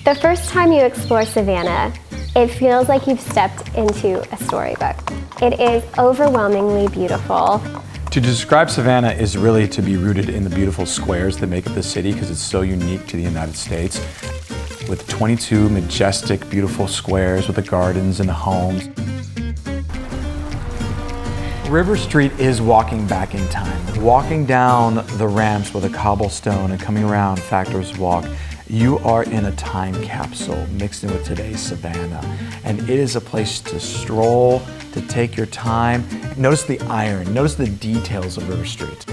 The first time you explore Savannah, it feels like you've stepped into a storybook. It is overwhelmingly beautiful. To describe Savannah is really to be rooted in the beautiful squares that make up the city because it's so unique to the United States. With 22 majestic, beautiful squares with the gardens and the homes. River Street is walking back in time. Walking down the ramps with a cobblestone and coming around Factor's Walk, you are in a time capsule mixed in with today's Savannah. And it is a place to stroll, to take your time. Notice the iron, notice the details of River Street.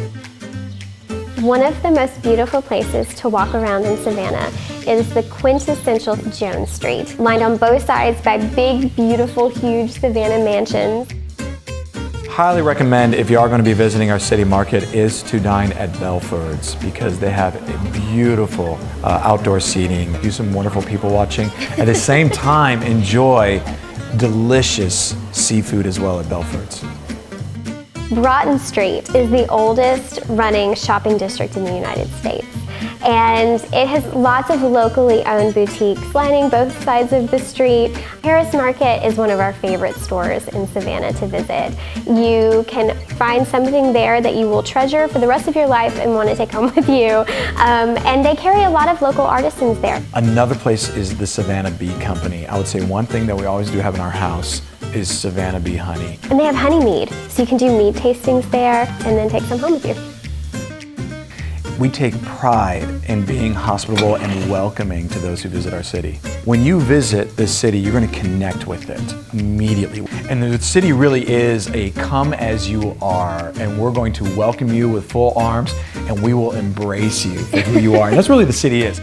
One of the most beautiful places to walk around in Savannah is the quintessential Jones Street, lined on both sides by big, beautiful, huge Savannah mansions. Highly recommend, if you are going to be visiting our city market, is to dine at Belford's because they have a beautiful outdoor seating, do some wonderful people watching. At the same time, enjoy delicious seafood as well at Belford's. Broughton Street is the oldest running shopping district in the United States. And it has lots of locally owned boutiques lining both sides of the street. Harris Market is one of our favorite stores in Savannah to visit. You can find something there that you will treasure for the rest of your life and want to take home with you. And they carry a lot of local artisans there. Another place is the Savannah Bee Company. I would say one thing that we always do have in our house is Savannah Bee honey. And they have honey mead, so you can do mead tastings there and then take some home with you. We take pride in being hospitable and welcoming to those who visit our city. When you visit this city, you're going to connect with it immediately. And the city really is a come as you are, and we're going to welcome you with full arms, and we will embrace you for who you are. And that's really what the city is.